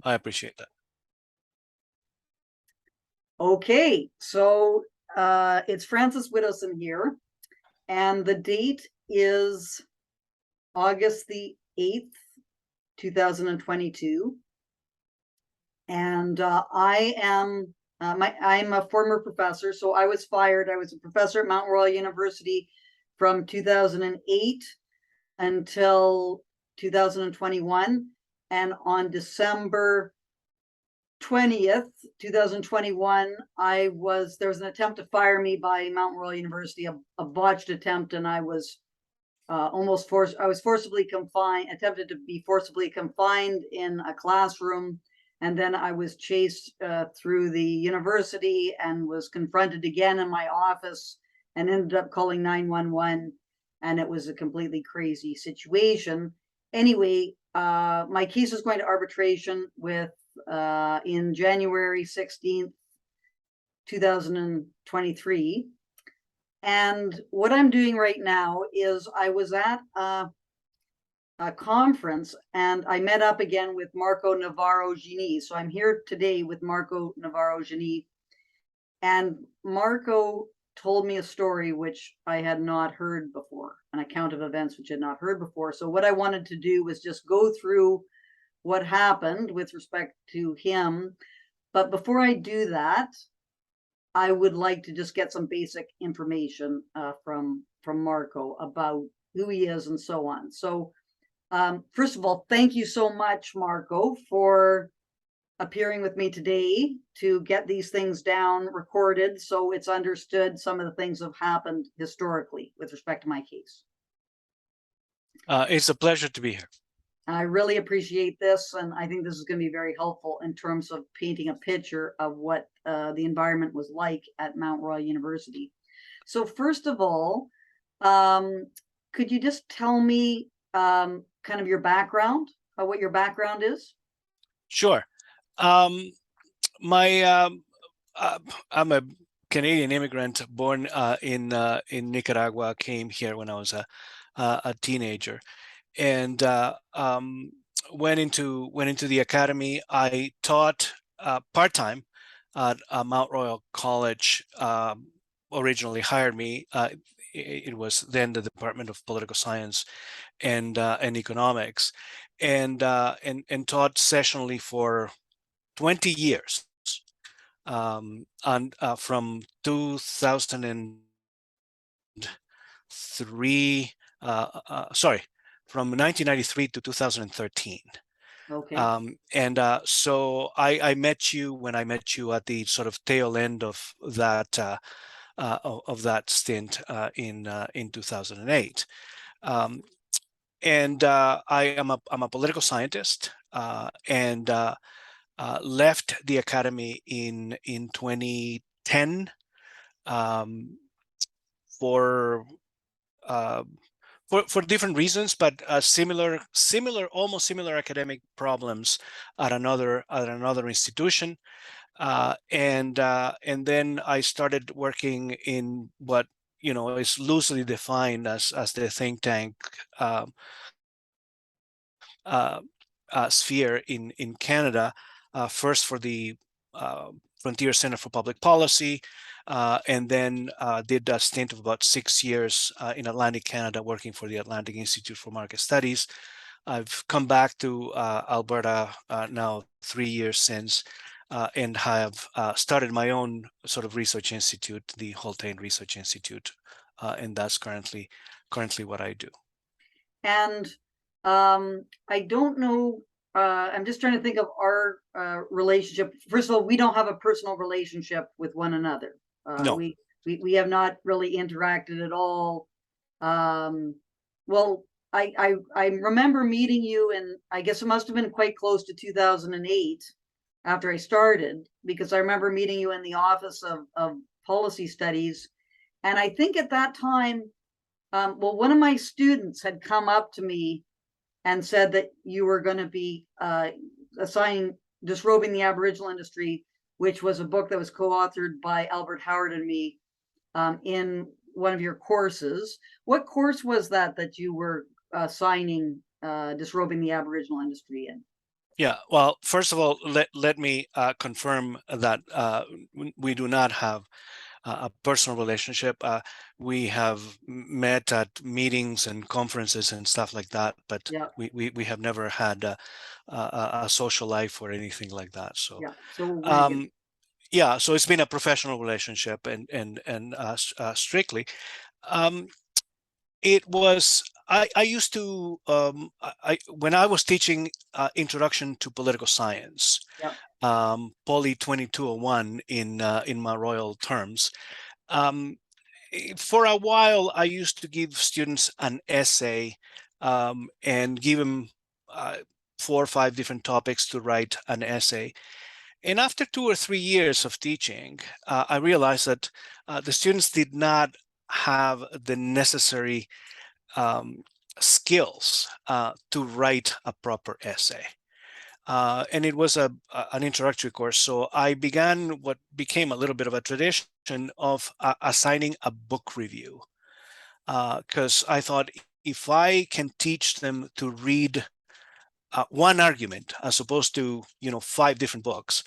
I appreciate that. Okay, so it's Frances Widdowson here, and the date is August the 8th, 2022. And I'm a former professor, so I was fired. I was a professor at Mount Royal University from 2008 until 2021. And on December 20th, 2021, there was an attempt to fire me by Mount Royal University, a botched attempt, and I was forcibly confined, attempted to be forcibly confined in a classroom. And then I was chased through the university and was confronted again in my office and ended up calling 911. And it was a completely crazy situation. Anyway, my case is going to arbitration in January 16th, 2023. And what I'm doing right now is I was at a conference and I met up again with Navarro Genie. So I'm here today with Navarro Genie. And Marco told me a story which I had not heard before, an account of events which I had not heard before. So what I wanted to do was just go through what happened with respect to him. But before I do that, I would like to just get some basic information from Marco about who he is and so on. So first of all, thank you so much, Marco, for appearing with me today to get these things down, recorded, so it's understood some of the things that have happened historically with respect to my case. It's a pleasure to be here. I really appreciate this, and I think this is going to be very helpful in terms of painting a picture of what the environment was like at Mount Royal University. So first of all, could you just tell me kind of your background, what your background is? Sure. I'm a Canadian immigrant born in Nicaragua. Came here when I was a teenager, and went into the academy. I taught part-time at Mount Royal College. Originally hired me. It was then the Department of Political Science and Economics, and taught sessionally for 20 years. And from 2003, from 1993 to 2013. Okay. So I met you when I met you at the sort of tail end of that stint in 2008. And I'm a political scientist, and left the academy in 2010 for different reasons, but almost similar academic problems at another institution, and then I started working in what is loosely defined as the think tank sphere in Canada. First for the Frontier Center for Public Policy, and then did a stint of about 6 years in Atlantic Canada working for the Atlantic Institute for Market Studies. I've come back to Alberta now 3 years since, and have started my own sort of research institute, the Holtain Research Institute, and that's currently what I do. And I don't know, I'm just trying to think of our relationship. First of all, we don't have a personal relationship with one another. No. We have not really interacted at all. Well, I remember meeting you, and I guess it must have been quite close to 2008 after I started, because I remember meeting you in the Office of Policy Studies. And I think at that time, well, one of my students had come up to me and said that you were going to be assigning Disrobing the Aboriginal Industry, which was a book that was co-authored by Albert Howard and me, in one of your courses. What course was that you were assigning Disrobing the Aboriginal Industry in? Yeah, well, first of all, let me confirm that we do not have a personal relationship. We have met at meetings and conferences and stuff like that, but Yeah, we have never had a social life or anything like that. So yeah. So we're good. um, yeah, so it's been a professional relationship, and strictly. Um, it was I used to when I was teaching introduction to political science, Yeah. Poly 2201 in my royal terms. Um, for a while, I used to give students an essay and give them uh, 4 or 5 different topics to write an essay. And after 2 or 3 years of teaching, I realized that the students did not have the necessary um, skills to write a proper essay. And it was an introductory course. So I began what became a little bit of a tradition of assigning a book review, because I thought if I can teach them to read one argument as opposed to 5 different books,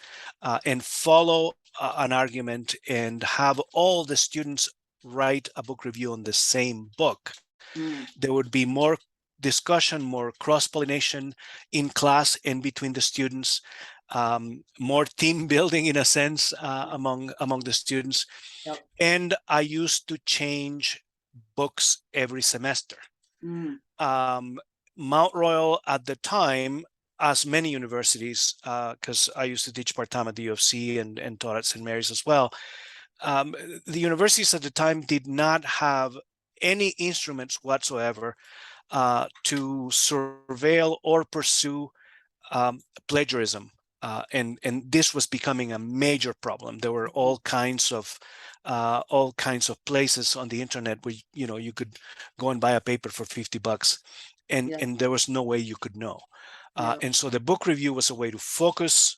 and follow an argument and have all the students write a book review on the same book, Mm, there would be more discussion, more cross-pollination in class and between the students, more team building in a sense yeah. among the students. Yeah. And I used to change books every semester. Mm, Um, Mount Royal at the time, as many universities, because I used to teach part-time at the U of C and taught at St. Mary's as well, um, the universities at the time did not have any instruments whatsoever to surveil or pursue plagiarism. And this was becoming a major problem. There were mm, all kinds of places on the internet where you could go and buy a paper for $50, and yeah. there was no way you could know. Yeah. And so the book review was a way to focus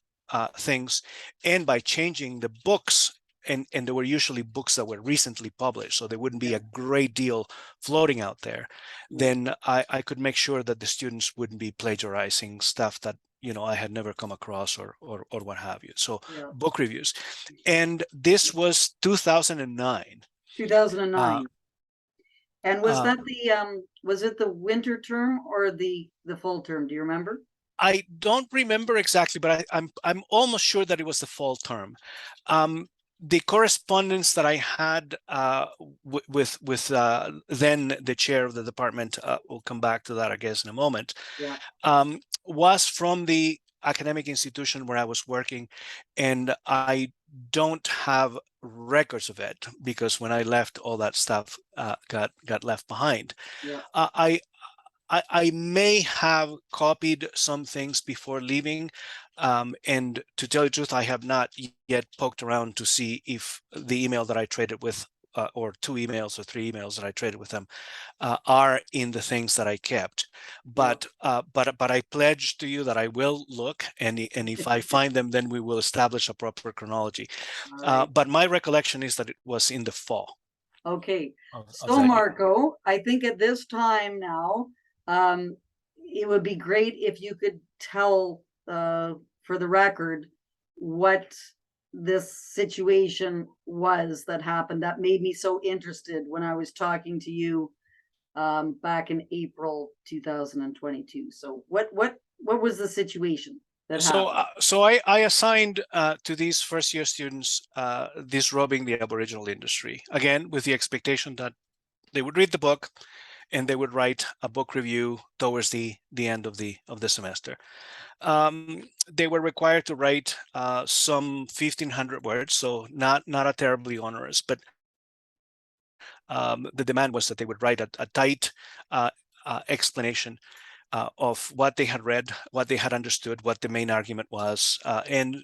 things, and by changing the books. And there were usually books that were recently published, so there wouldn't be Yeah. a great deal floating out there. Yeah. Then I could make sure that the students wouldn't be plagiarizing stuff that I had never come across, or what have you. So Yeah. book reviews, and this was 2009. Uh, 2009. And was uh, that the was it the winter term or the full term? Do you remember? I don't remember exactly, but I'm almost sure that it was the fall term. Um, the correspondence that I had with then the chair of the department, we'll come back to that, I guess, in a moment, Yeah. was from the academic institution where I was working, and I don't have records of it because when I left, all that stuff got left behind. Yeah. Uh, I I may have copied some things before leaving, and to tell you the truth, I have not yet poked around to see if the email that I traded with, or 2 emails or 3 emails that I traded with them, are in the things that I kept. Yeah. But I pledge to you that I will look, and if I find them, then we will establish a proper chronology. All right. But my recollection is that it was in the fall Okay. of So that year. Marco, I think at this time now, um, it would be great if you could tell for the record what this situation was that happened that made me so interested when I was talking to you back in April 2022. So what was the situation that So, happened? I assigned to these first year students Disrobing the Aboriginal Industry, again, with the expectation that they would read the book and they would write a book review towards the end of the semester. They were required to write some 1,500 words, so not a terribly onerous, but the demand was that they would write a tight explanation of what they had read, what they had understood, what the main argument was, and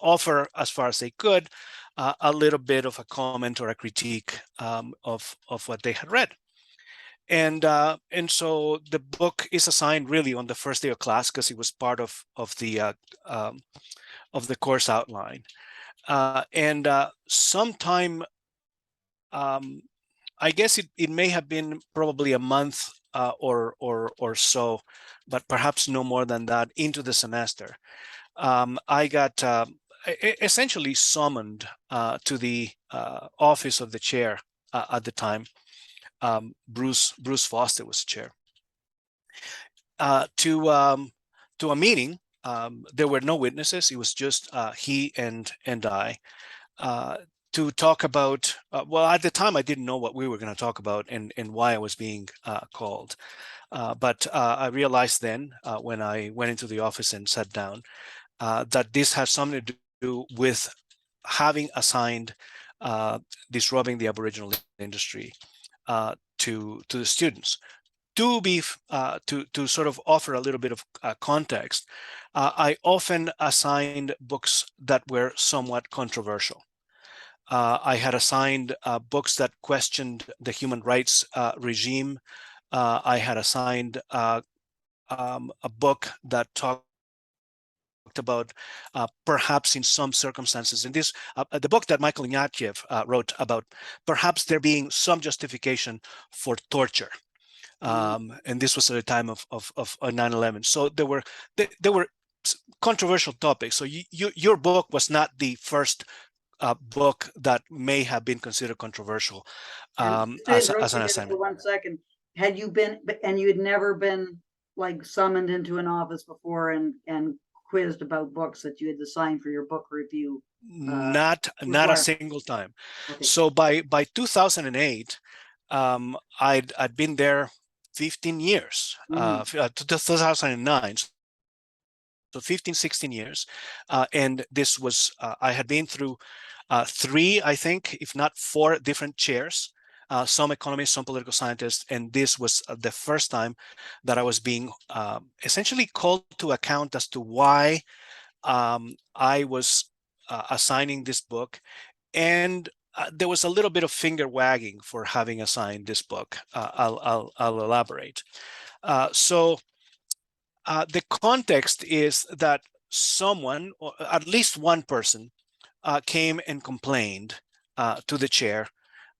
offer, as far as they could, a little bit of a comment or a critique of what they had read. And so the book is assigned really on the first day of class because it was part um, of the course outline. And sometime, um, I guess it may have been probably a month or so, but perhaps no more than that into the semester, I got essentially summoned to the office of the chair at the time. Bruce Foster was chair, to a meeting. There were no witnesses. It was just he and I, uh, to talk about. Well, at the time, I didn't know what we were going to talk about and why I was being called. But I realized then, when I went into the office and sat down, that this had something to do with having assigned Disrobing the Aboriginal Industry to the students. To sort of offer a little bit of context, I often assigned books that were somewhat controversial. I had assigned books that questioned the human rights regime. I had assigned a book that talked about perhaps in some circumstances, in this the book that Michael Ignatieff wrote about perhaps there being some justification for torture. And this was at the time of 9/11. So there were controversial topics. So your book was not the first book that may have been considered controversial As an again for assignment. 1 second, had you been, and you had never been like summoned into an office before and quizzed about books that you had assigned for your book review? Not a single time. Okay. So by 2008, I'd been there 15 years, 2009. So 15, 16 years. And this was, I had been through three, I think, if not four different chairs, some economists, some political scientists, and this was the first time that I was being essentially called to account as to why I was assigning this book. And there was a little bit of finger wagging for having assigned this book. I'll elaborate. So the context is that someone, or at least one person, came and complained to the chair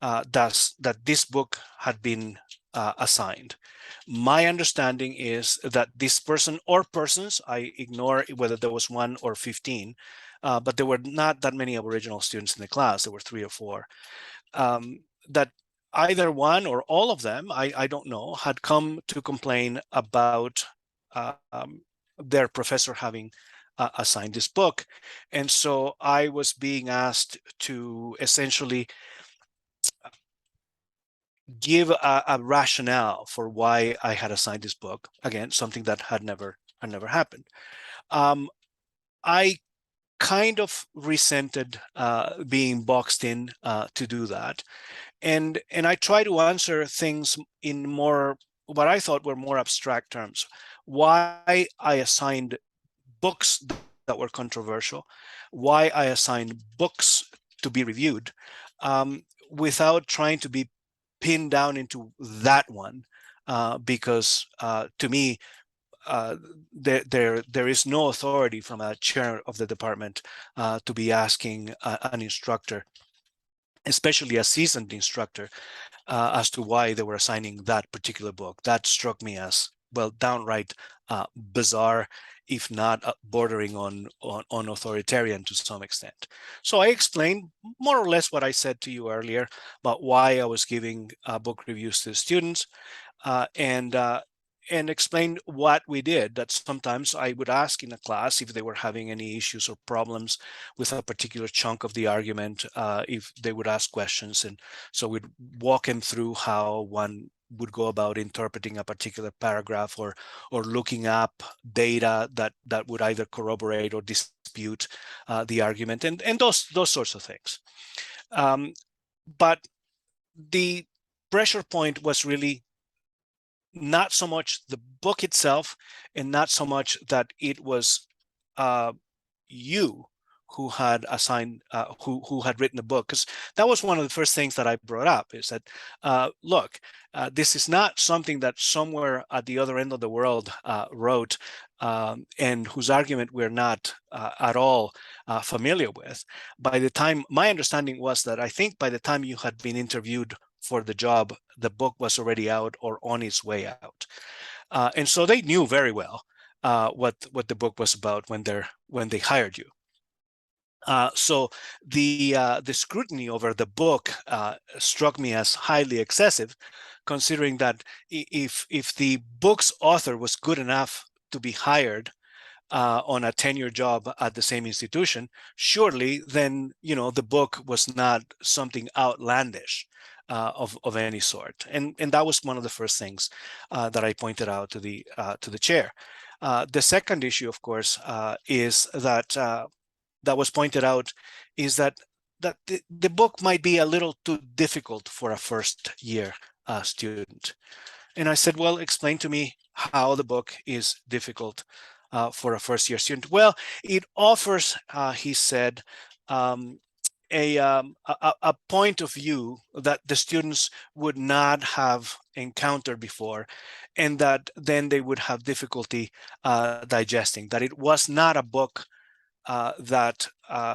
that this book had been assigned. My understanding is that this person or persons, I ignore whether there was one or 15, but there were not that many Aboriginal students in the class. There were 3 or 4. That either one or all of them, I don't know, had come to complain about their professor having assigned this book. And so I was being asked to essentially give a rationale for why I had assigned this book. Again, something that had never happened. I kind of resented being boxed in to do that. And I try to answer things in more, what I thought were more abstract terms. Why I assigned books that were controversial, why I assigned books to be reviewed, without trying to be pinned down into that one, because to me, there is no authority from a chair of the department to be asking an instructor, especially a seasoned instructor, as to why they were assigning that particular book. That struck me as, well, downright bizarre, if not bordering on authoritarian to some extent. So I explained more or less what I said to you earlier about why I was giving book reviews to the students, and explained what we did. That sometimes I would ask in a class if they were having any issues or problems with a particular chunk of the argument, if they would ask questions. And so we'd walk them through how one would go about interpreting a particular paragraph, or looking up data that would either corroborate or dispute the argument, and those sorts of things. But the pressure point was really not so much the book itself, and not so much that it was you who had assigned, who had written the book, because that was one of the first things that I brought up, is that look, this is not something that somewhere at the other end of the world wrote, and whose argument we're not at all familiar with. By the time, my understanding was that I think by the time you had been interviewed for the job, the book was already out or on its way out. And so they knew very well what the book was about when they hired you. So the scrutiny over the book struck me as highly excessive, considering that if the book's author was good enough to be hired on a tenure job at the same institution, surely then the book was not something outlandish of any sort. And that was one of the first things that I pointed out to the chair. The second issue, of course, is that was pointed out is that the book might be a little too difficult for a first year student. And I said, well, explain to me how the book is difficult for a first year student. Well, it offers, he said, a point of view that the students would not have encountered before, and that then they would have difficulty digesting, that it was not a book that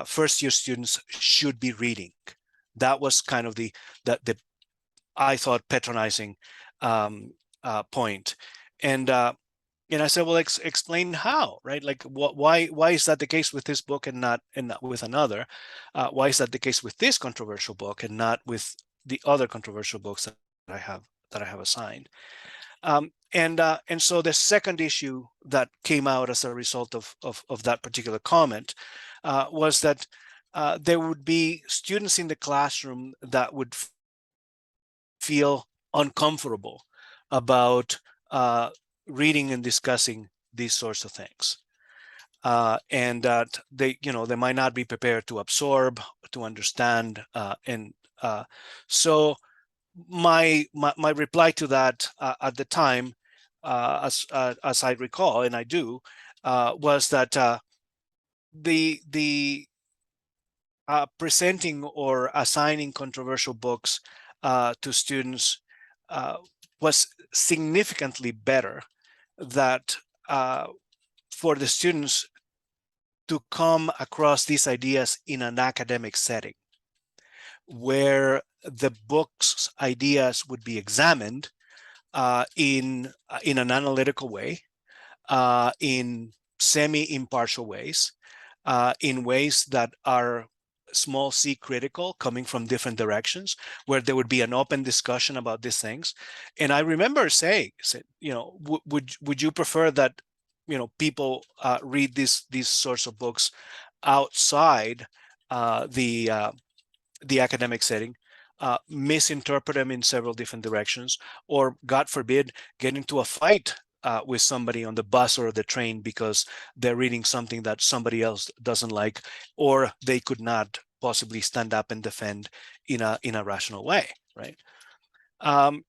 first year students should be reading. That was kind of the I thought, patronizing point. And I said, well, explain how, right? Like, why is that the case with this book and not with another? Why is that the case with this controversial book and not with the other controversial books that I have assigned? And so the second issue that came out as a result of that particular comment was that there would be students in the classroom that would feel uncomfortable about reading and discussing these sorts of things. And that they might not be prepared to absorb, to understand. So my reply to that at the time, as I recall, and I do, was that the presenting or assigning controversial books to students was significantly better, that for the students to come across these ideas in an academic setting, where the book's ideas would be examined in an analytical way, in semi-impartial ways, in ways that are small c critical, coming from different directions, where there would be an open discussion about these things. And I remember saying, would you prefer that people read these sorts of books outside the academic setting, misinterpret them in several different directions, or God forbid, get into a fight with somebody on the bus or the train because they're reading something that somebody else doesn't like, or they could not possibly stand up and defend in a rational way, right? But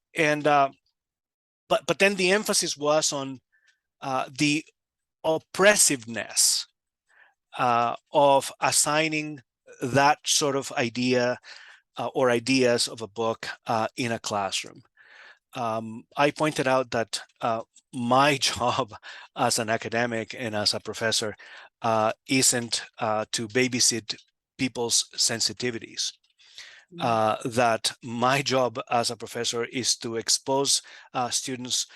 then the emphasis was on the oppressiveness of assigning that sort of idea or ideas of a book in a classroom. I pointed out that my job as an academic and as a professor isn't to babysit people's sensitivities. That my job as a professor is to expose students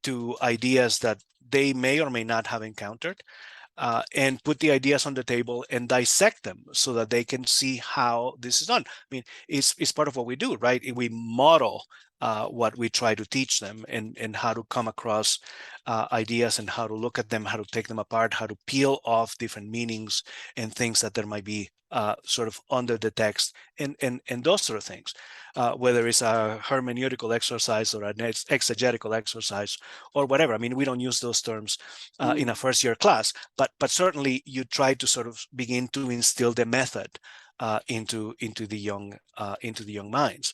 to ideas that they may or may not have encountered, and put the ideas on the table and dissect them so that they can see how this is done. I mean, it's part of what we do, right? We model what we try to teach them, and how to come across ideas, and how to look at them, how to take them apart, how to peel off different meanings and things that there might be sort of under the text, and those sort of things, whether it's a hermeneutical exercise or an exegetical exercise or whatever. I mean, we don't use those terms in a first year class, but certainly you try to sort of begin to instill the method into the young minds.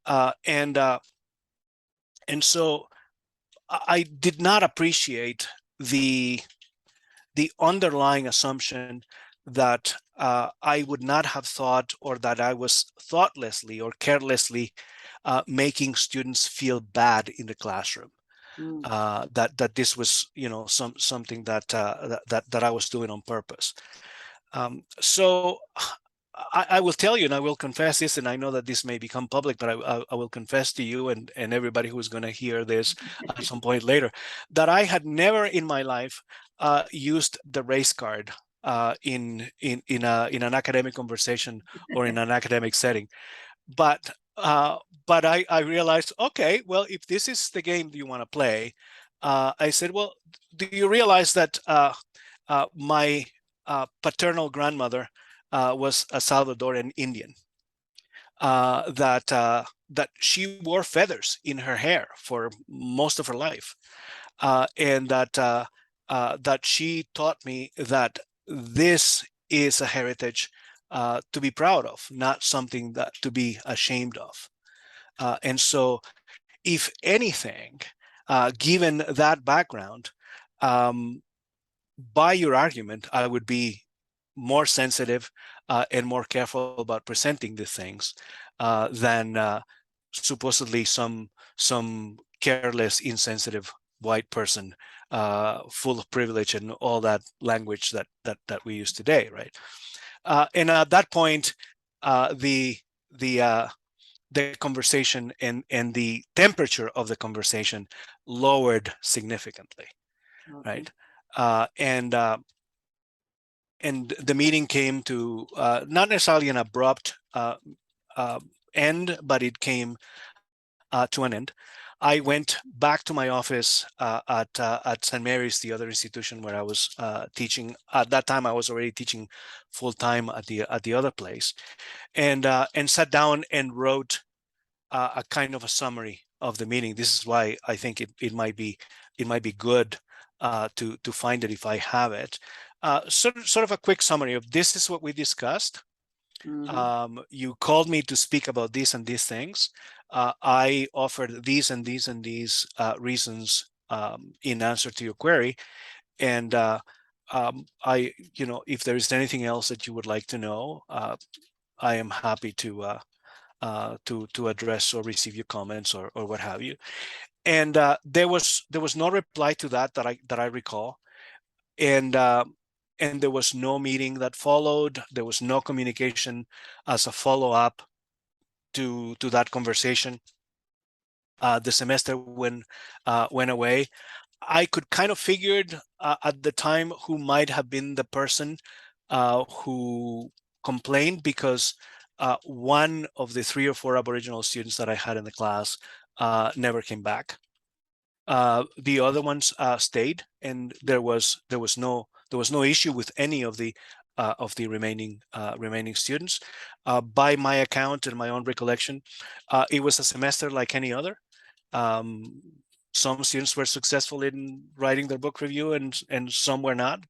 And so I did not appreciate the underlying assumption that I would not have thought, or that I was thoughtlessly or carelessly making students feel bad in the classroom. That this was, something that I was doing on purpose. So I will tell you, and I will confess this, and I know that this may become public, but I will confess to you and everybody who's going to hear this at some point later, that I had never in my life used the race card in an academic conversation or in an academic setting. But I realized, okay, well, if this is the game you want to play, I said, well, do you realize that my paternal grandmother was a Salvadoran Indian? That she wore feathers in her hair for most of her life, and that she taught me that this is a heritage to be proud of, not something that to be ashamed of. And so, if anything, given that background, um, by your argument, I would be more sensitive and more careful about presenting these things than supposedly some careless, insensitive white person full of privilege and all that language that we use today, right? And at that point, the the uh, the conversation and the temperature of the conversation lowered significantly, Okay. right? Uh, and uh, and the meeting came to not necessarily an abrupt uh, end, but it came to an end. I went back to my office at St. Mary's, the other institution where I was teaching. At that time, I was already teaching full time at the other place, and sat down and wrote a kind of a summary of the meeting. This is why I think it might be good to find it if I have it. Sort of a quick summary of this is what we discussed. You called me to speak about this and these things. I offered these and these and these reasons in answer to your query. And if there is anything else that you would like to know, I am happy to address or receive your comments or what have you. And there was no reply to that I recall, and there was no meeting that followed. There was no communication as a follow-up to that conversation. The semester went away. I could kind of figured at the time who might have been the person who complained, because one of the 3 or 4 Aboriginal students that I had in the class never came back. The other ones stayed, and there was no issue with any of the remaining students. By my account and my own recollection, it was a semester like any other. Um, some students were successful in writing their book review, and some were not.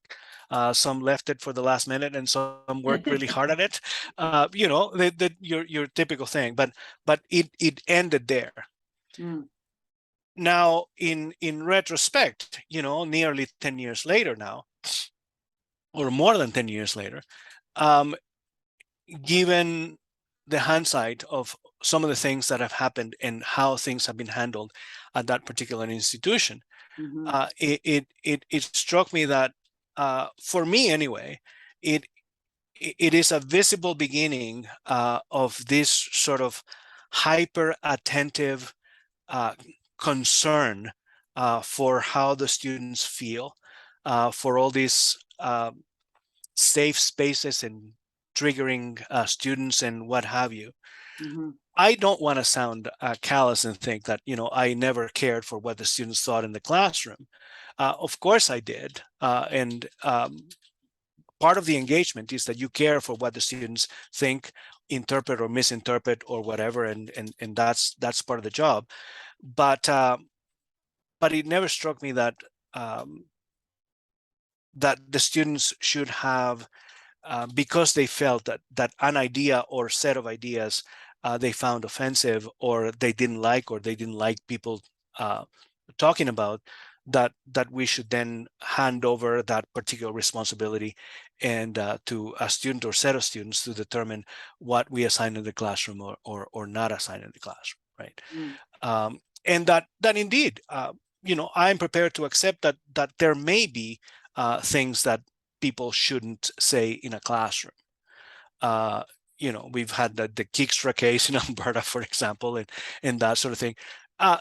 Some left it for the last minute, and some worked really hard at it. Your typical thing. But it ended there. Now, in retrospect, nearly 10 years later now, or more than 10 years later, given the hindsight of some of the things that have happened and how things have been handled at that particular institution, it struck me that for me anyway, it is a visible beginning of this sort of hyper attentive concern for how the students feel, for all these safe spaces and triggering students and what have you. I don't want to sound callous and think that I never cared for what the students thought in the classroom. Of course I did, and part of the engagement is that you care for what the students think, interpret or misinterpret or whatever, and that's part of the job. But it never struck me that the students should have, because they felt that an idea or set of ideas they found offensive, or they didn't like people talking about, that we should then hand over that particular responsibility and to a student or set of students to determine what we assign in the classroom or not assign in the classroom, right? And that indeed, I'm prepared to accept that there may be things that people shouldn't say in a classroom. we've had the Kickstra case in Alberta, for example, and that sort of thing.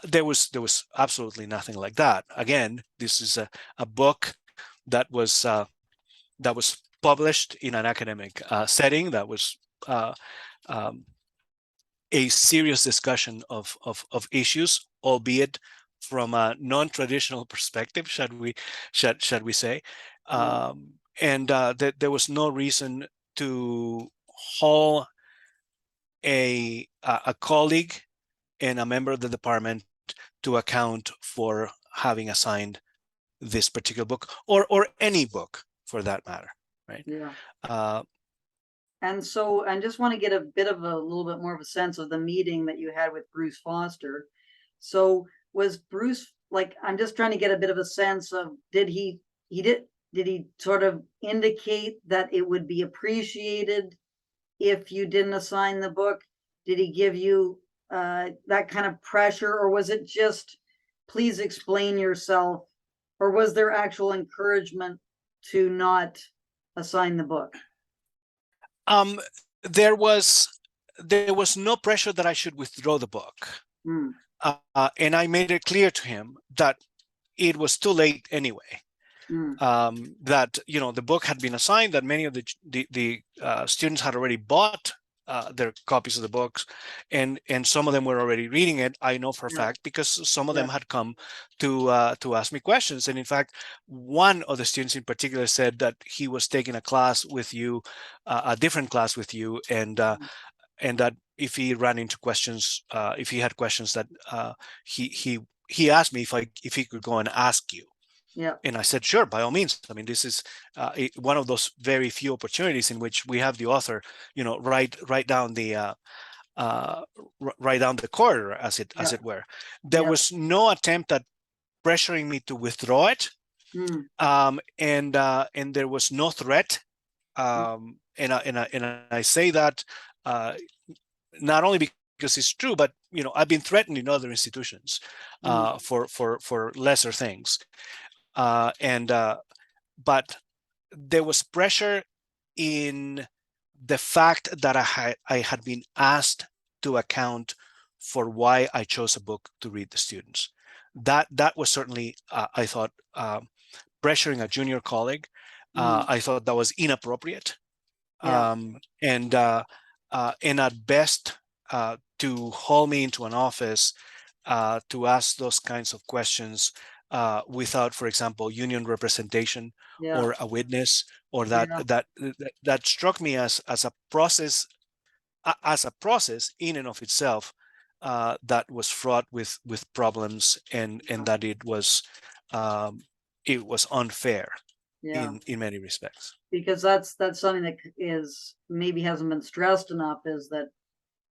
There was absolutely nothing like that. Again, this is a book that was published in an academic setting, that was um, a serious discussion of issues, albeit from a non-traditional perspective, should we say. And there was no reason to haul a colleague and a member of the department to account for having assigned this particular book, or any book for that matter, right? Yeah. Uh, And so I just want to get a little bit more of a sense of the meeting that you had with Bruce Foster. So was Bruce, like, I'm just trying to get a bit of a sense of, did he sort of indicate that it would be appreciated if you didn't assign the book? Did he give you that kind of pressure, or was it just, please explain yourself? Or was there actual encouragement to not assign the book? um, there was no pressure that I should withdraw the book, and I made it clear to him that it was too late anyway. That the book had been assigned, that many of the students had already bought their copies of the books, and some of them were already reading it. I know for a fact, because some of them had come to ask me questions. And in fact, one of the students in particular said that he was taking a class with you, a different class with you, and that if he ran into questions, if he had questions, that he asked me if he could go and ask you. Yeah. And I said, sure, by all means. I mean, this is one of those very few opportunities in which we have the author, write down the corridor, as it were. There was no attempt at pressuring me to withdraw it, and there was no threat. And I say that not only because it's true, but I've been threatened in other institutions for lesser things. But there was pressure in the fact that I had been asked to account for why I chose a book to read the students. That was certainly, I thought, pressuring a junior colleague. I thought that was inappropriate, and at best, to haul me into an office to ask those kinds of questions without, for example, union representation or a witness, or that struck me as a process in and of itself that was fraught with problems, and that it was unfair in many respects. Because that's something that is maybe hasn't been stressed enough, is that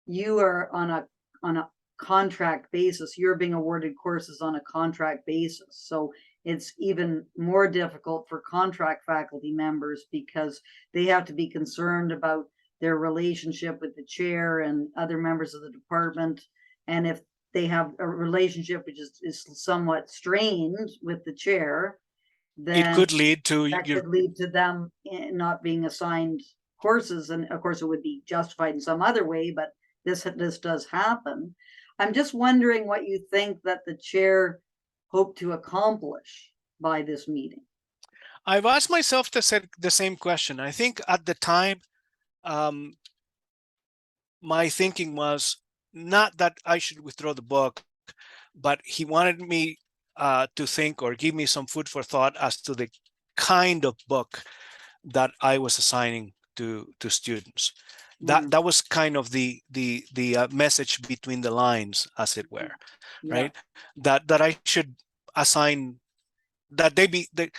you are on a contract basis. You're being awarded courses on a contract basis. So it's even more difficult for contract faculty members, because they have to be concerned about their relationship with the chair and other members of the department. And if they have a relationship which is somewhat strained with the chair, then it could lead to them not being assigned courses. And of course, it would be justified in some other way, but this does happen. I'm just wondering what you think that the chair hoped to accomplish by this meeting. I've asked myself the same question. I think at the time, my thinking was not that I should withdraw the book, but he wanted me to think, or give me some food for thought as to the kind of book that I was assigning to students. That was kind of the message between the lines, as it were, right? That I should assign, that the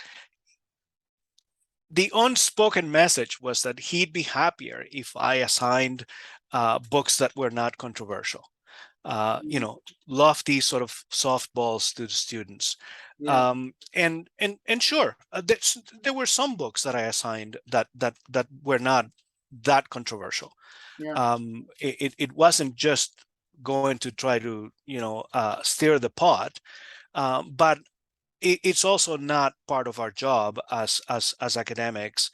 unspoken message was that he'd be happier if I assigned books that were not controversial, lofty sort of softballs to the students. And sure, there were some books that I assigned that were not that controversial. It wasn't just going to try to stir the pot, but it's also not part of our job as academics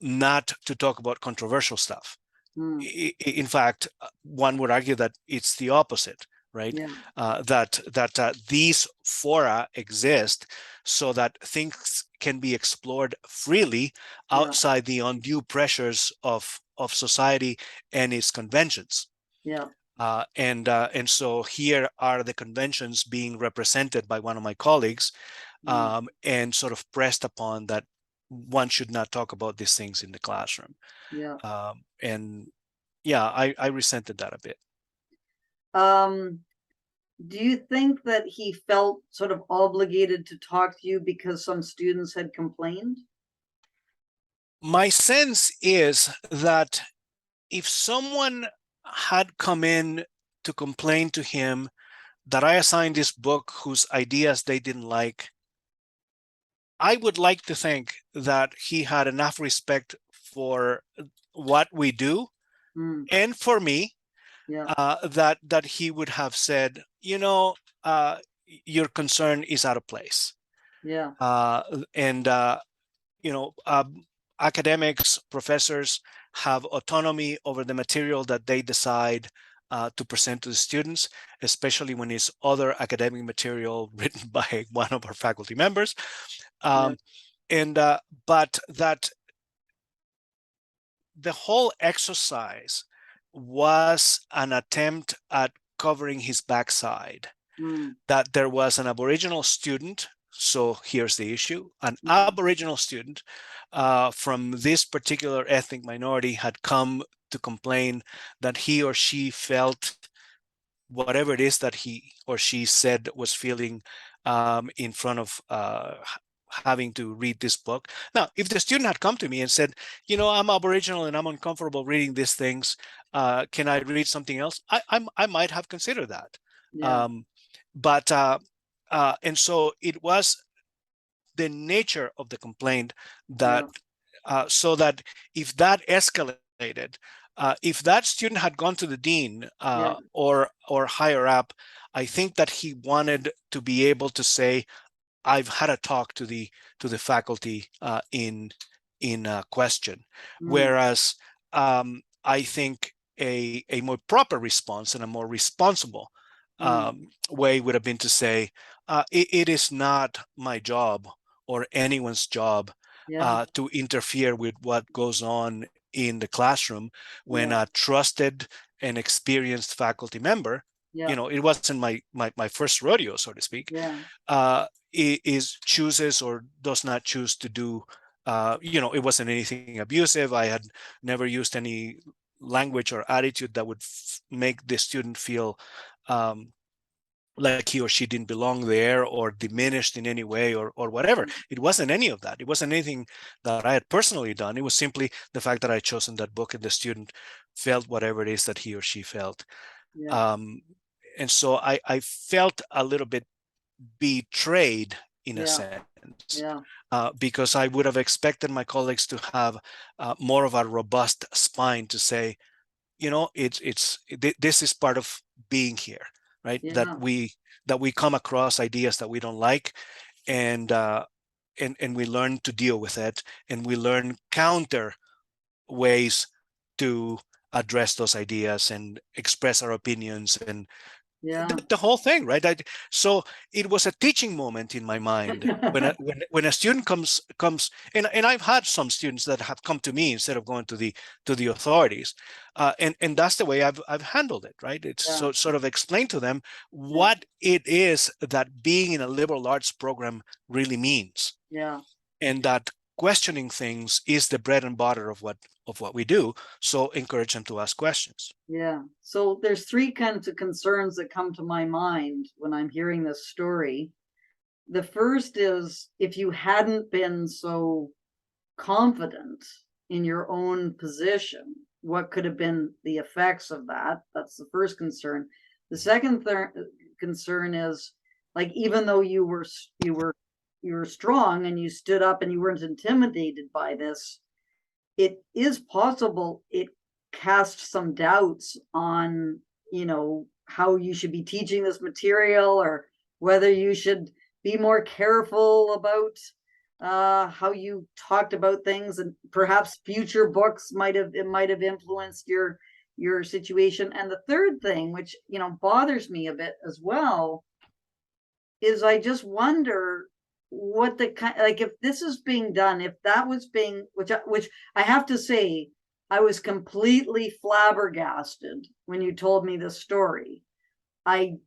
not to talk about controversial stuff. Mm. In fact, one would argue that it's the opposite, right? Yeah. That these fora exist so that things can be explored freely Yeah. outside the undue pressures of society and its conventions. Yeah. And so here are the conventions being represented by one of my colleagues, Mm. and sort of pressed upon that one should not talk about these things in the classroom. Yeah. And yeah, I resented that a bit. Um, do you think that he felt sort of obligated to talk to you because some students had complained? My sense is that if someone had come in to complain to him that I assigned this book whose ideas they didn't like, I would like to think that he had enough respect for what we do Mm. and for me, Yeah. that he would have said, your concern is out of place. Yeah. And academics, professors have autonomy over the material that they decide to present to the students, especially when it's other academic material written by one of our faculty members. Yeah. Um, and But that the whole exercise was an attempt at covering his backside. Mm. That there was an Aboriginal student. So here's the issue: an Mm. Aboriginal student from this particular ethnic minority had come to complain that he or she felt whatever it is that he or she said was feeling in front of having to read this book. Now, if the student had come to me and said, I'm Aboriginal and I'm uncomfortable reading these things, can I read something else? I might have considered that. Yeah. Um, but And so it was the nature of the complaint that Yeah. so that if that escalated, if that student had gone to the dean Yeah. or higher up, I think that he wanted to be able to say, I've had a talk to the faculty in question. Mm. Whereas I think a more proper response and a more responsible Mm. way would have been to say, it is not my job or anyone's job Yeah. to interfere with what goes on in the classroom when Yeah. a trusted and experienced faculty member, Yeah. it wasn't my first rodeo, so to speak, Yeah. uh, is chooses or does not choose to do. It wasn't anything abusive. I had never used any language or attitude that would make the student feel um, like he or she didn't belong there or diminished in any way or whatever. It wasn't any of that. It wasn't anything that I had personally done. It was simply the fact that I had chosen that book and the student felt whatever it is that he or she felt. Yeah. Um, and so I felt a little bit betrayed in a Yeah. sense, Yeah. because I would have expected my colleagues to have more of a robust spine to say, this is part of being here, right? Yeah. That we come across ideas that we don't like, and we learn to deal with it, and we learn counter ways to address those ideas and express our opinions and Yeah. the whole thing, right? So it was a teaching moment in my mind when a student comes, and I've had some students that have come to me instead of going to the authorities, and that's the way I've handled it, right? It's Yeah. so sort of explain to them Yeah. what it is that being in a liberal arts program really means, Yeah. and that questioning things is the bread and butter of what we do. So encourage them to ask questions. Yeah. So there's three kinds of concerns that come to my mind when I'm hearing this story. The first is if you hadn't been so confident in your own position, what could have been the effects of that? That's the first concern. The second concern is like even though you were strong and you stood up and you weren't intimidated by this, it is possible it cast some doubts on, how you should be teaching this material or whether you should be more careful about how you talked about things, and perhaps future books might have influenced your situation. And the third thing, which bothers me a bit as well, is I just wonder what the kind, like, if this is being done, if that was being, which I have to say, I was completely flabbergasted when you told me this story. I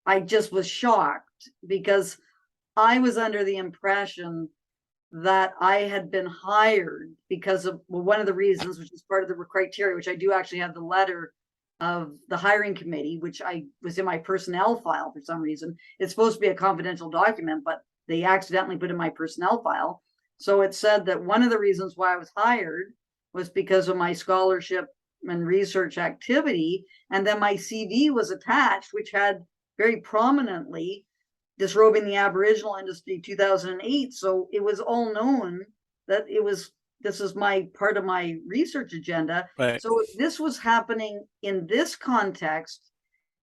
I just was shocked because I was under the impression that I had been hired because of, well, one of the reasons, which is part of the criteria, which I do actually have the letter of the hiring committee, which I was in my personnel file for some reason. It's supposed to be a confidential document, but they accidentally put in my personnel file. So it said that one of the reasons why I was hired was because of my scholarship and research activity. And then my CV was attached, which had very prominently Disrobing the Aboriginal Industry 2008. So it was all known that this is my part of my research agenda. Right. So if this was happening in this context,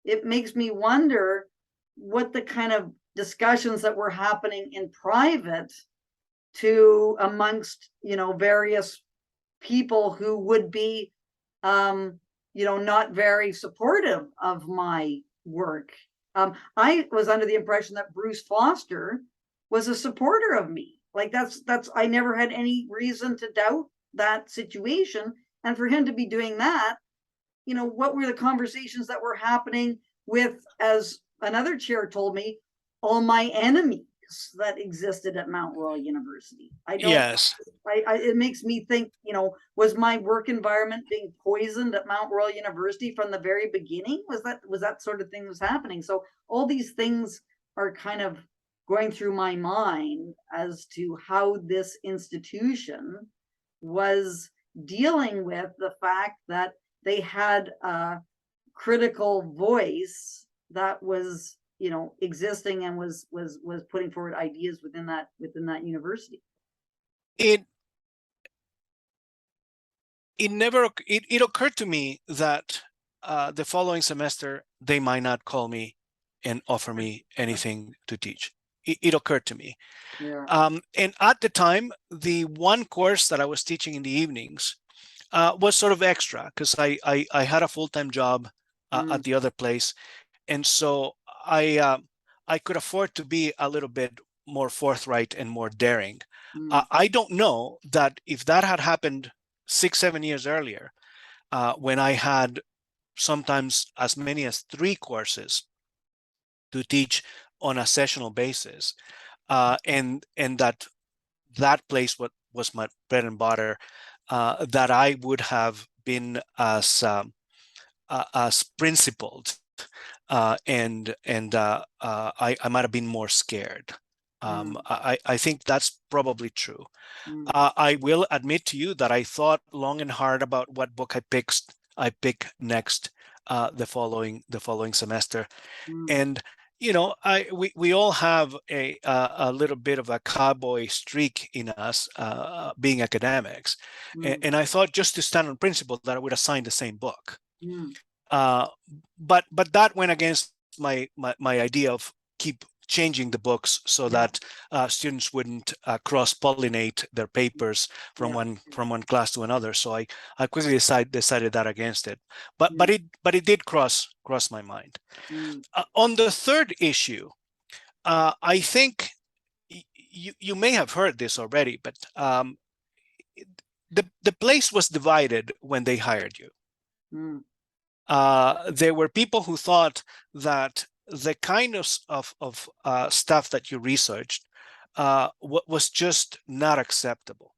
it makes me wonder what the kind of discussions that were happening in private to amongst various people who would be not very supportive of my work. I was under the impression that Bruce Foster was a supporter of me. Like that's I never had any reason to doubt that situation. And for him to be doing that, what were the conversations that were happening with, as another chair told me, all my enemies that existed at Mount Royal University? I don't, Yes. it makes me think, was my work environment being poisoned at Mount Royal University from the very beginning? Was that sort of thing was happening? So all these things are kind of going through my mind as to how this institution was dealing with the fact that they had a critical voice that was existing and was putting forward ideas within that university. It it occurred to me that the following semester they might not call me and offer me anything to teach. It occurred to me. Yeah. And at the time, the one course that I was teaching in the evenings was sort of extra because I had a full-time job at the other place. And so I could afford to be a little bit more forthright and more daring. I don't know that if that had happened 6, 7 years earlier, when I had sometimes as many as 3 courses to teach on a sessional basis, and that place was my bread and butter, that I would have been as principled, and I might have been more scared. I think that's probably true. I will admit to you that I thought long and hard about what book I pick next the following semester, and we all have a little bit of a cowboy streak in us, being academics, and I thought just to stand on principle that I would assign the same book. Uh, but that went against my idea of keep changing the books so that students wouldn't cross-pollinate their papers from one class to another. So I quickly decided that against it. But it did cross my mind. On the third issue, I think you may have heard this already, but the place was divided when they hired you. There were people who thought that the kind of stuff that you researched was just not acceptable.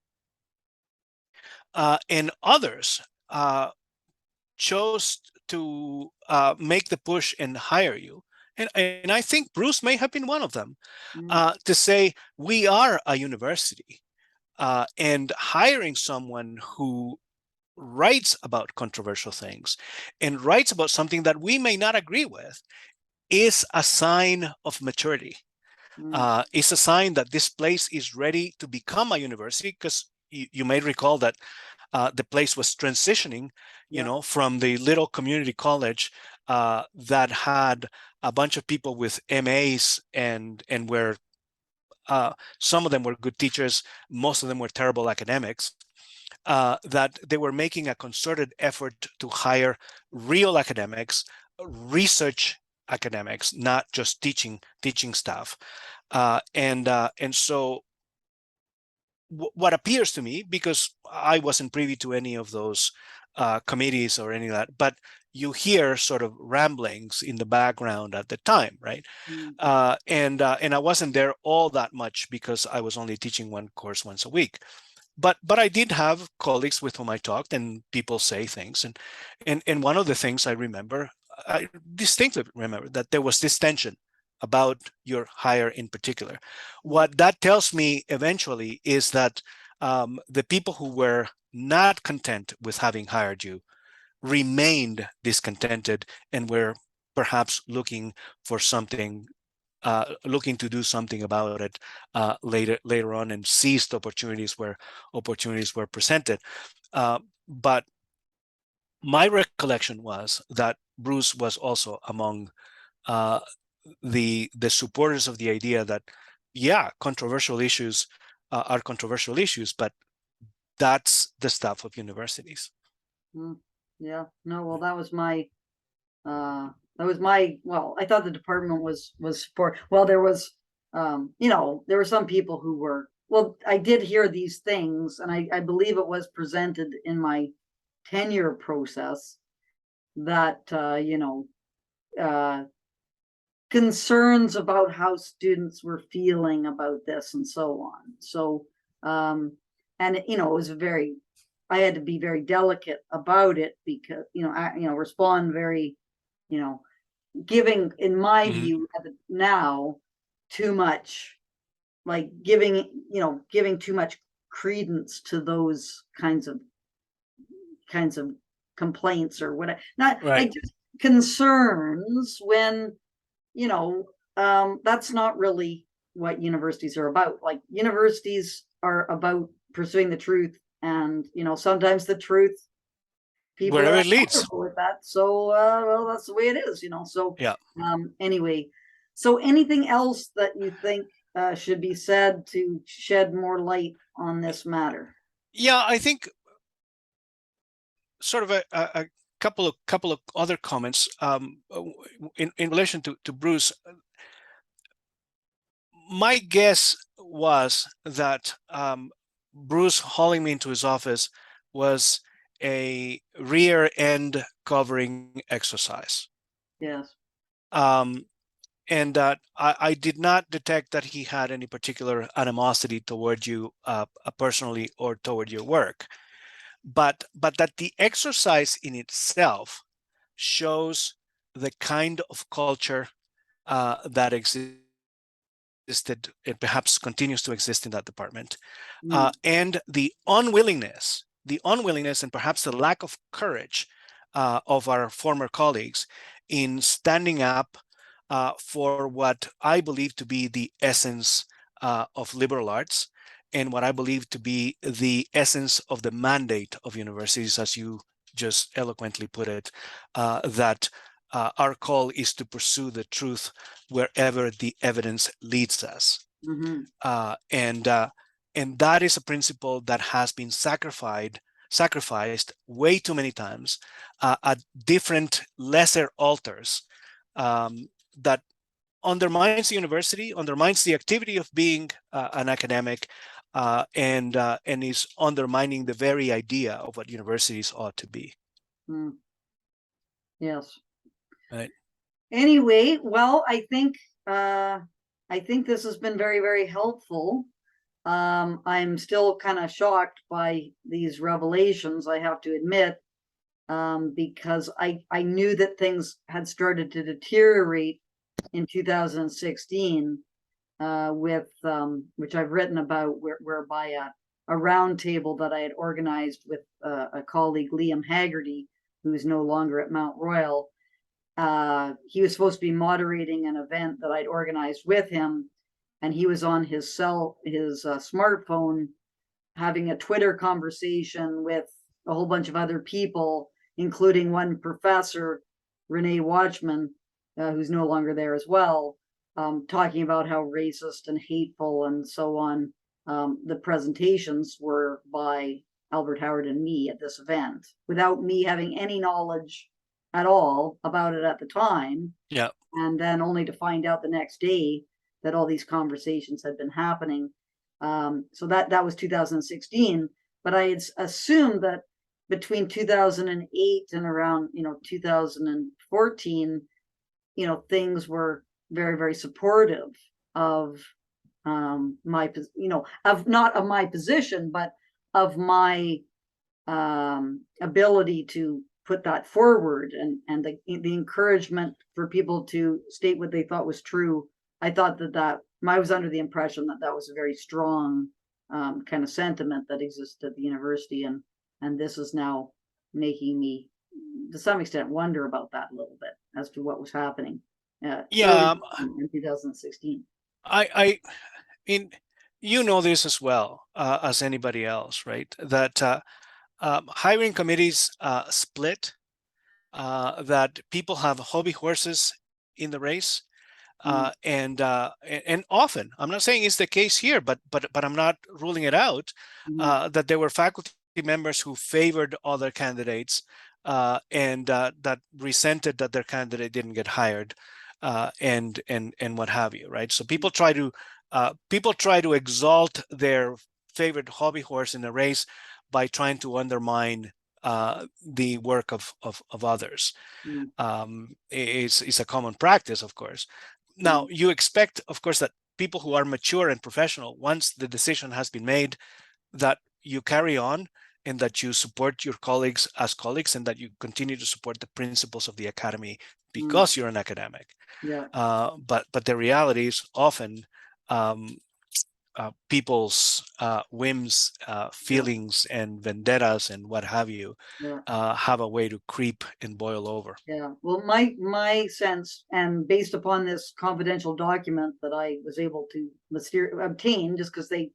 And others chose to make the push and hire you. And I think Bruce may have been one of them, to say, we are a university, and hiring someone who writes about controversial things and writes about something that we may not agree with is a sign of maturity. It's a sign that this place is ready to become a university, because you may recall that the place was transitioning, from the little community college that had a bunch of people with MAs and where some of them were good teachers, most of them were terrible academics, that they were making a concerted effort to hire real academics, research academics, not just teaching staff. And so what appears to me, because I wasn't privy to any of those committees or any of that, but you hear sort of ramblings in the background at the time, right? And I wasn't there all that much because I was only teaching one course once a week. But I did have colleagues with whom I talked, and people say things, and one of the things I distinctly remember that there was this tension about your hire in particular. What that tells me eventually is that the people who were not content with having hired you remained discontented and were perhaps looking for something, looking to do something about it later on, and seized opportunities where opportunities were presented. But my recollection was that Bruce was also among uh, the supporters of the idea that, yeah, controversial issues are controversial issues, but that's the stuff of universities. Yeah, no, well, that was my well, I thought the department was support. Well, there was there were some people who were, well, I did hear these things, and I believe it was presented in my tenure process that concerns about how students were feeling about this and so on. So and it was I had to be very delicate about it, because respond very, giving, in my view now, too much, like giving too much credence to those kinds of complaints or whatever, not Right. like just concerns, when that's not really what universities are about. Like, universities are about pursuing the truth, and sometimes the truth, people Wherever are it leads. uncomfortable with that. So well, that's the way it is. So Yeah. anyway, so anything else that you think should be said to shed more light on this matter? Yeah, I think sort of a couple of other comments in relation to Bruce. My guess was that Bruce hauling me into his office was a rear end covering exercise. Yes. And that I did not detect that he had any particular animosity toward you personally or toward your work, but that the exercise in itself shows the kind of culture that existed and perhaps continues to exist in that department, and the unwillingness and perhaps the lack of courage of our former colleagues in standing up for what I believe to be the essence of liberal arts, and what I believe to be the essence of the mandate of universities, as you just eloquently put it, that our call is to pursue the truth wherever the evidence leads us. And that is a principle that has been sacrificed way too many times at different lesser altars, that undermines the university, undermines the activity of being an academic, and is undermining the very idea of what universities ought to be. Yes. Right. Anyway, well, I think this has been very, very helpful. I'm still kind of shocked by these revelations, I have to admit, because I knew that things had started to deteriorate in 2016, with which I've written about, whereby a roundtable that I had organized with a colleague, Liam Haggerty, who is no longer at Mount Royal. He was supposed to be moderating an event that I'd organized with him, and he was on his smartphone having a Twitter conversation with a whole bunch of other people, including one professor, Renee Watchman, who's no longer there as well. talking about how racist and hateful and so on the presentations were by Albert Howard and me at this event, without me having any knowledge at all about it at the time. Yeah. And then only to find out the next day that all these conversations had been happening. So that was 2016, but I had assumed that between 2008 and around 2014, things were very, very supportive of my, of not of my position, but of my ability to put that forward, and the encouragement for people to state what they thought was true. I thought that I was under the impression that was a very strong kind of sentiment that existed at the university, and this is now making me, to some extent, wonder about that a little bit as to what was happening Yeah. early in 2016. I mean, this as well as anybody else, right? That hiring committees split, that people have hobby horses in the race. And often, I'm not saying it's the case here, but I'm not ruling it out, that there were faculty members who favored other candidates and that resented that their candidate didn't get hired, and what have you, right? So people try to exalt their favorite hobby horse in a race by trying to undermine the work of others. It's a common practice, of course. Now, you expect, of course, that people who are mature and professional, once the decision has been made, that you carry on and that you support your colleagues as colleagues, and that you continue to support the principles of the academy because you're an academic. Yeah. But the reality is often people's whims, feelings, and vendettas, and what have you, have a way to creep and boil over. Yeah. Well, my sense, and based upon this confidential document that I was able to obtain, just because they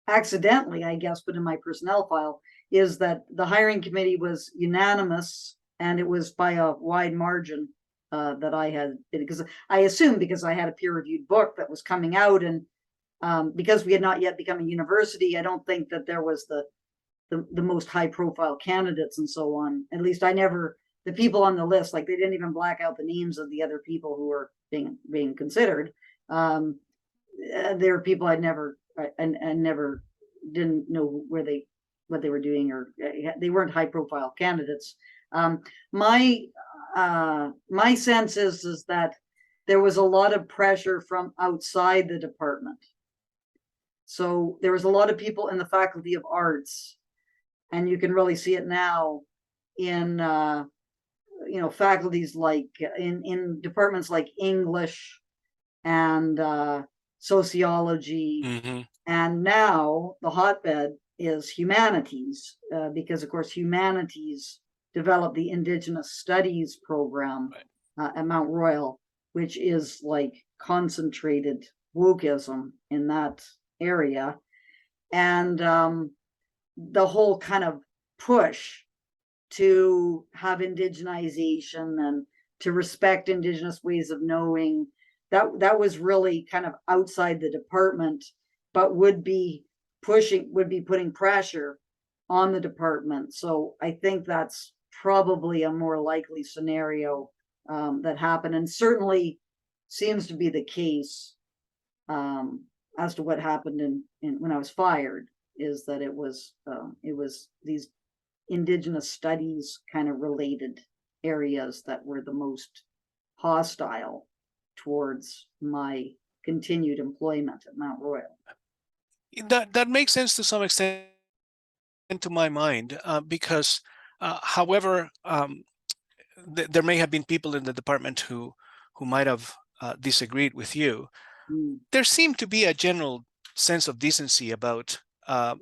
accidentally, I guess, put in my personnel file, is that the hiring committee was unanimous, and it was by a wide margin that I had, because I assumed, because I had a peer-reviewed book that was coming out, and because we had not yet become a university, I don't think that there was the most high-profile candidates and so on. At least the people on the list, like, they didn't even black out the names of the other people who were being considered. There were people I'd never didn't know what they were doing, or they weren't high-profile candidates. My sense is that there was a lot of pressure from outside the department. So there was a lot of people in the Faculty of Arts, and you can really see it now in faculties like in departments like English and sociology, and now the hotbed is humanities, because of course humanities developed the Indigenous Studies program at Mount Royal, which is like concentrated wokeism in that area. And the whole kind of push to have indigenization and to respect Indigenous ways of knowing, that was really kind of outside the department, but would be putting pressure on the department. So I think that's probably a more likely scenario that happened, and certainly seems to be the case as to what happened in when I was fired, is that it was these Indigenous studies kind of related areas that were the most hostile towards my continued employment at Mount Royal. That makes sense to some extent to my mind, because however, there may have been people in the department who might have disagreed with you. There seemed to be a general sense of decency about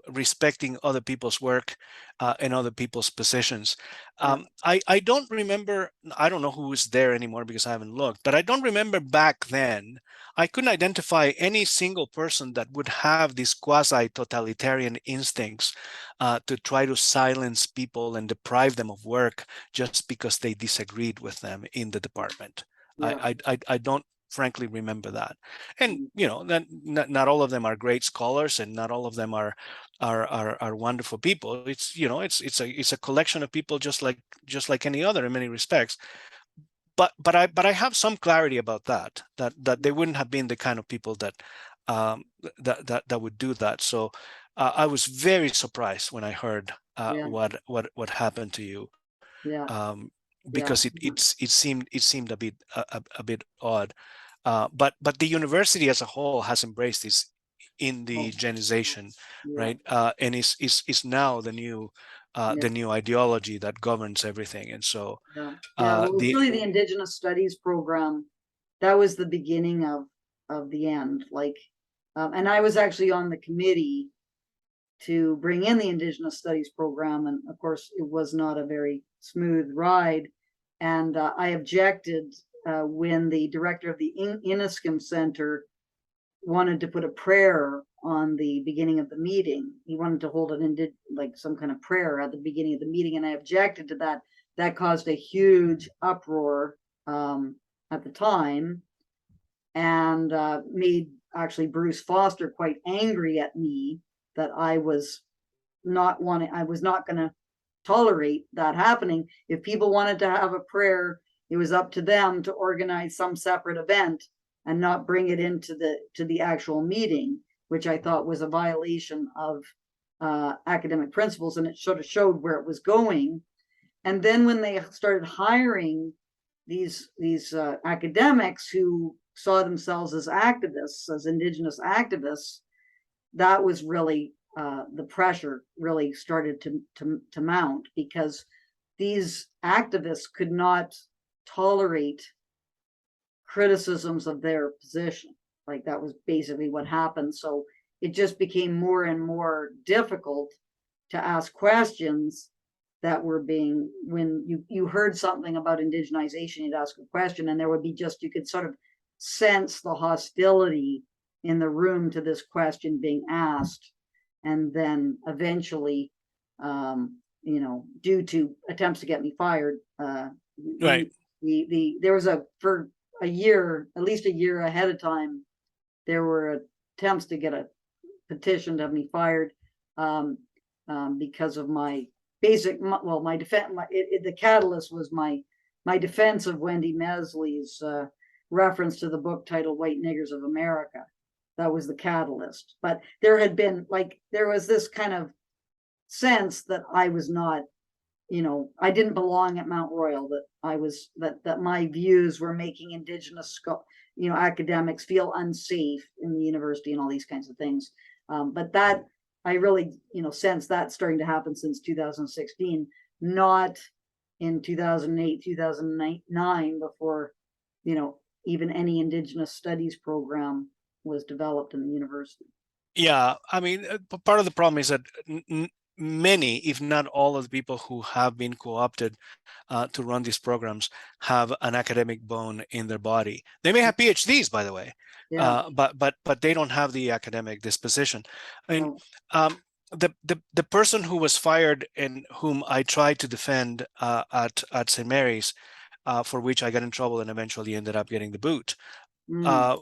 respecting other people's work and other people's positions. I don't remember, I don't know who is there anymore because I haven't looked, but I don't remember back then, I couldn't identify any single person that would have these quasi-totalitarian instincts to try to silence people and deprive them of work just because they disagreed with them in the department. I don't frankly remember that. And mm, you know, that not all of them are great scholars, and not all of them are wonderful people. It's, you know, it's a collection of people just like any other in many respects. But I have some clarity about that they wouldn't have been the kind of people um, that would do that. So I was very surprised when I heard yeah, what happened to you, yeah, um, yeah, because it seemed a bit a bit odd. But the university as a whole has embraced this oh, indigenization, yeah, right? And is now yeah, the new ideology that governs everything. And so yeah, yeah. Well, it's the really the Indigenous Studies program. That was the beginning of the end. Like, and I was actually on the committee to bring in the Indigenous Studies program, and of course, it was not a very smooth ride. And I objected when the director of the Inniskim Center wanted to put a prayer on the beginning of the meeting. He wanted to hold like some kind of prayer at the beginning of the meeting, and I objected to that. That caused a huge uproar at the time, and made actually Bruce Foster quite angry at me that I was not going to tolerate that happening. If people wanted to have a prayer, it was up to them to organize some separate event and not bring it into the actual meeting, which I thought was a violation of academic principles, and it sort of showed where it was going. And then when they started hiring these academics who saw themselves as activists, as Indigenous activists, that was really the pressure really started to mount, because these activists could not tolerate criticisms of their position. Like, that was basically what happened. So it just became more and more difficult to ask questions that were being, when you heard something about indigenization, you'd ask a question, and there would be just, you could sort of sense the hostility in the room to this question being asked. And then eventually, due to attempts to get me fired, right. there was for a year, at least a year ahead of time, there were attempts to get a petition to have me fired, because of my my defense. The catalyst was my defense of Wendy Mesley's reference to the book titled "White Niggers of America." That was the catalyst. But there had been, like, there was this kind of sense that I was not, I didn't belong at Mount Royal, that I was, that my views were making Indigenous, academics feel unsafe in the university and all these kinds of things. But that, I really, sense that starting to happen since 2016, not in 2008, 2009, before, even any Indigenous studies program was developed in the university. Yeah, I mean, part of the problem is that many, if not all of the people who have been co-opted to run these programs have an academic bone in their body. They may have PhDs, by the way, Yeah. but they don't have the academic disposition. I mean, No. the person who was fired and whom I tried to defend at St. Mary's, for which I got in trouble and eventually ended up getting the boot, Mm, uh,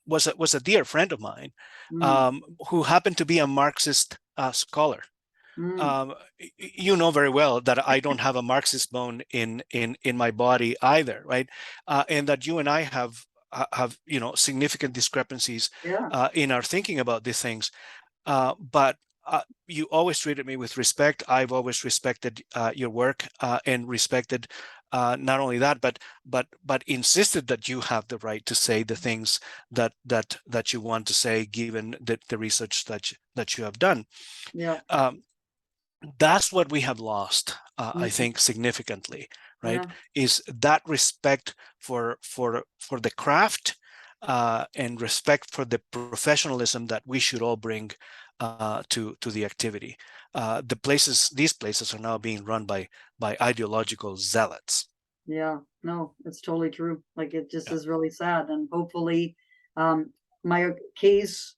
was a dear friend of mine, mm, who happened to be a Marxist scholar. mm. Um, you know very well that I don't have a Marxist bone in my body either, right? And that you and I have significant discrepancies Yeah. in our thinking about these things. But you always treated me with respect. I've always respected your work, and respected not only that, but insisted that you have the right to say the things that you want to say, given the research that you have done. Yeah. Um, that's what we have lost, I Mm, think, significantly, right? yeah. Is that respect for the craft, and respect for the professionalism that we should all bring to the activity. These places are now being run by ideological zealots. Yeah. No, it's totally true. Like, it just Yeah. is really sad. And hopefully, my case,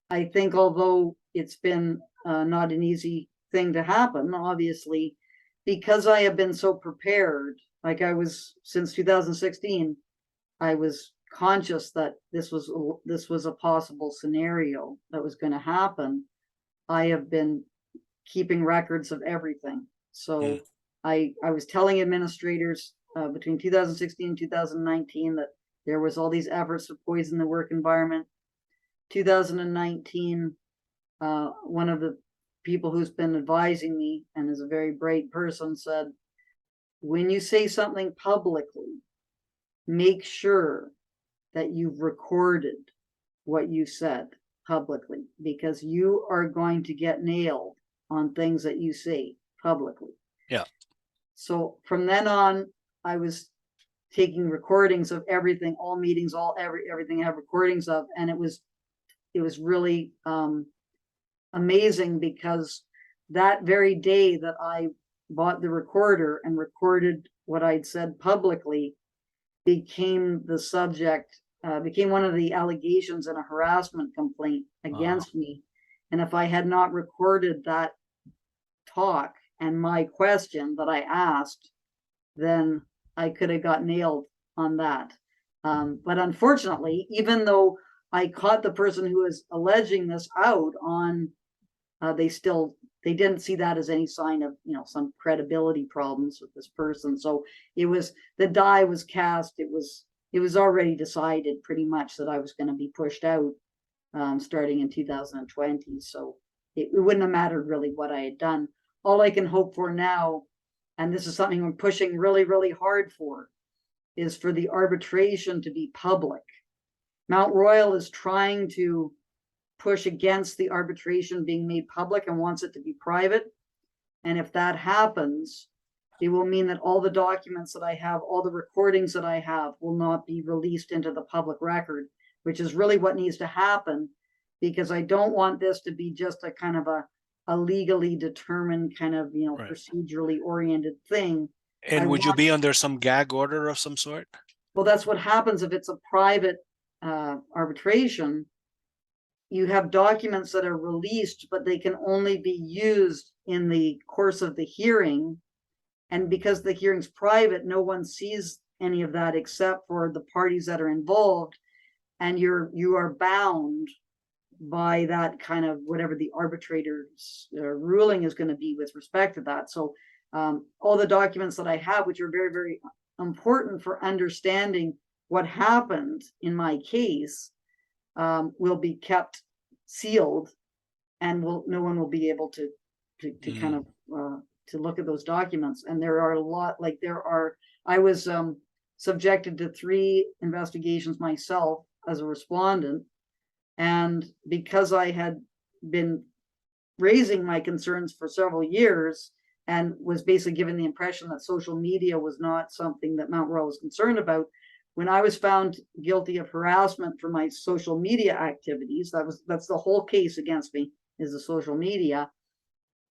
I think, although it's been not an easy thing to happen, obviously, because I have been so prepared, like I was since 2016, I was conscious that this was a possible scenario that was going to happen, I have been keeping records of everything. So I was telling administrators between 2016 and 2019 that there was all these efforts to poison the work environment. 2019, one of the people who's been advising me and is a very bright person said, when you say something publicly, make sure that you've recorded what you said publicly, because you are going to get nailed on things that you say publicly. Yeah. So from then on, I was taking recordings of everything, all meetings, everything I have recordings of, and it was really amazing, because that very day that I bought the recorder and recorded what I'd said publicly became the subject, became one of the allegations in a harassment complaint against me. And if I had not recorded that talk and my question that I asked, then I could have got nailed on that. But unfortunately, even though I caught the person who was alleging this out on, they didn't see that as any sign of, some credibility problems with this person. So the die was cast. It was already decided pretty much that I was going to be pushed out starting in 2020. So it wouldn't have mattered really what I had done. All I can hope for now, and this is something I'm pushing really, really hard for, is for the arbitration to be public. Mount Royal is trying to push against the arbitration being made public and wants it to be private. And if that happens, it will mean that all the documents that I have, all the recordings that I have, will not be released into the public record, which is really what needs to happen, because I don't want this to be just a kind of a legally determined kind of, Right. procedurally oriented thing. And would you be under some gag order of some sort? Well, that's what happens if it's a private arbitration. You have documents that are released, but they can only be used in the course of the hearing. And because the hearing's private, no one sees any of that except for the parties that are involved. And you are bound by that kind of whatever the arbitrator's ruling is going to be with respect to that. So all the documents that I have, which are very, very important for understanding what happened in my case, will be kept sealed, and no one will be able to kind of to look at those documents. And there are a lot, I was subjected to 3 investigations myself as a respondent. And because I had been raising my concerns for several years and was basically given the impression that social media was not something that Mount Royal was concerned about, when I was found guilty of harassment for my social media activities, that's the whole case against me, is the social media.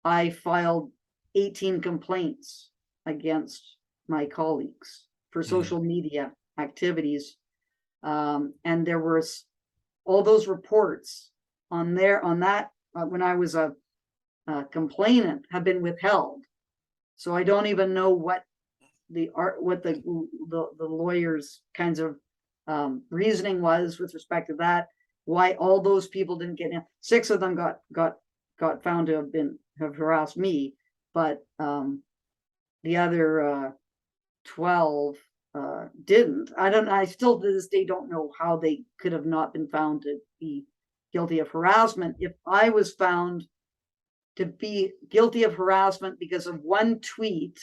I filed 18 complaints against my colleagues for social media activities. And there was all those reports on that when I was a complainant have been withheld. So I don't even know what the lawyers' kinds of reasoning was with respect to that. Why all those people didn't get in. 6 of them got found to have harassed me, but the other 12 didn't. I still to this day don't know how they could have not been found to be guilty of harassment. If I was found to be guilty of harassment because of one tweet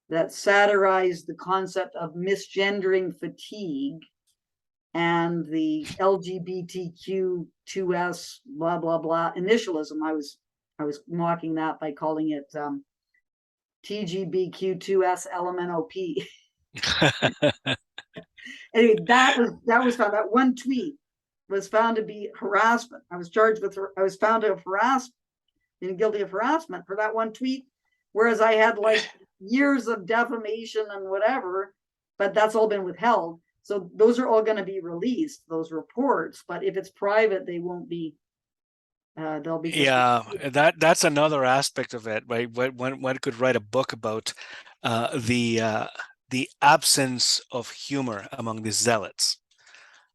that satirized the concept of misgendering fatigue and the LGBTQ2S blah blah blah initialism, I was mocking that by calling it TGBQ2S LMNOP. Anyway, that was found. That one tweet was found to be harassment. I was found to have harassed, being guilty of harassment for that one tweet, whereas I had years of defamation and whatever, but that's all been withheld. So those are all going to be released, those reports. But if it's private, they won't be. They'll be. That's another aspect of it, right? One could write a book about the absence of humor among the zealots.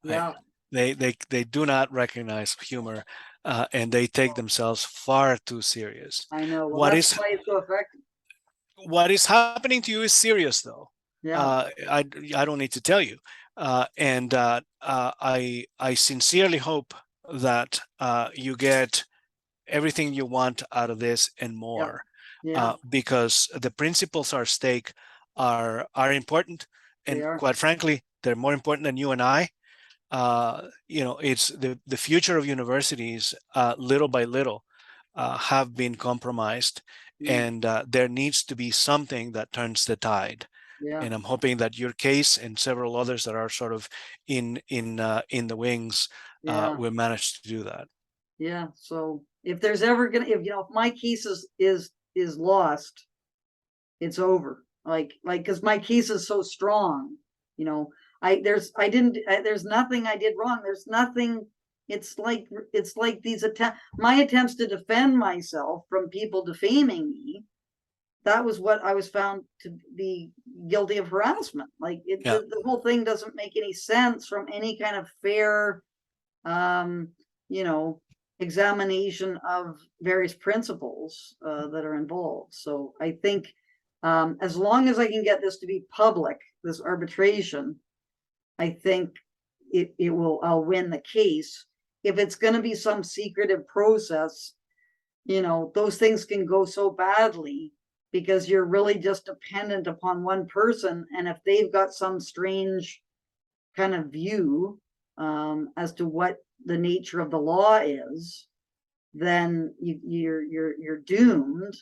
Yeah, They do not recognize humor, and they take themselves far too serious. I know. Well, What that's is why it's so effective. what is happening to you is serious, though. Yeah, I don't need to tell you, and I sincerely hope that you get everything you want out of this and yeah, more, yeah, because the principles at stake are important, they and are. quite frankly, they're more important than you and I. It's the future of universities, little by little, have been compromised, Mm, and there needs to be something that turns the tide. yeah, And I'm hoping that your case and several others that are sort of in the wings yeah, will manage to do that. yeah. So if there's ever gonna, if if my case is lost, it's over. Because my case is so strong, you know. I didn't. There's nothing I did wrong. There's nothing. It's like my attempts to defend myself from people defaming me. That was what I was found to be guilty of harassment. Yeah, The whole thing doesn't make any sense from any kind of fair, um, you know, examination of various principles that are involved. So I think as long as I can get this to be public, this arbitration, I think it will. I'll win the case. If it's going to be some secretive process, those things can go so badly because you're really just dependent upon one person. And if they've got some strange kind of view as to what the nature of the law is, then you're doomed.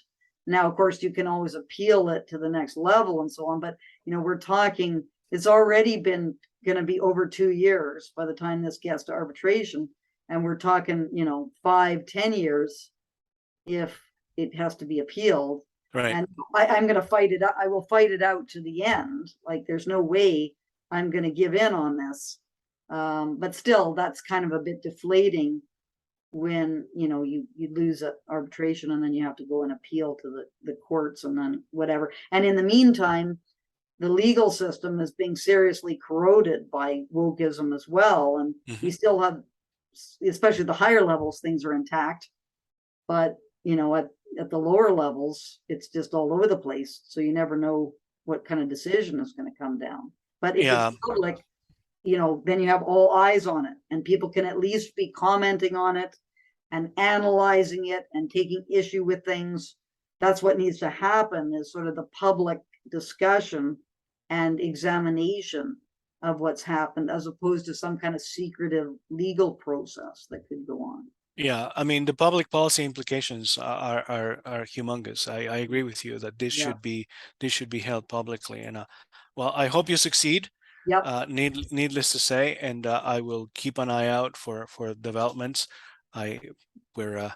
Now, of course, you can always appeal it to the next level and so on. But we're talking. It's already been going to be over 2 years by the time this gets to arbitration, and we're talking 5-10 years if it has to be appealed. right. And I'm going to fight it. I will fight it out to the end. Like there's no way I'm going to give in on this. But still, that's kind of a bit deflating when you lose an arbitration and then you have to go and appeal to the courts and then whatever. And in the meantime, the legal system is being seriously corroded by wokeism as well. And we Mhm. still have, especially the higher levels, things are intact. But at the lower levels, it's just all over the place. So you never know what kind of decision is going to come down. But if it's Yeah, public, then you have all eyes on it, and people can at least be commenting on it and analyzing it and taking issue with things. That's what needs to happen, is sort of the public discussion and examination of what's happened, as opposed to some kind of secretive legal process that could go on. yeah. I mean, the public policy implications are humongous. I agree with you that Yeah. this should be held publicly. And well, I hope you succeed. Yep. Needless to say, and I will keep an eye out for developments. I we're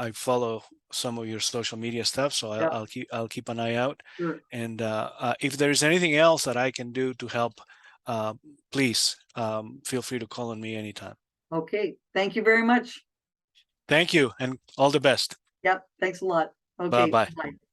I follow some of your social media stuff, so Yep. I'll keep an eye out. Sure. And if there's anything else that I can do to help, uh, please feel free to call on me anytime. Okay. Thank you very much. Thank you, and all the best. Yep. Thanks a lot. Bye Okay. bye. Bye.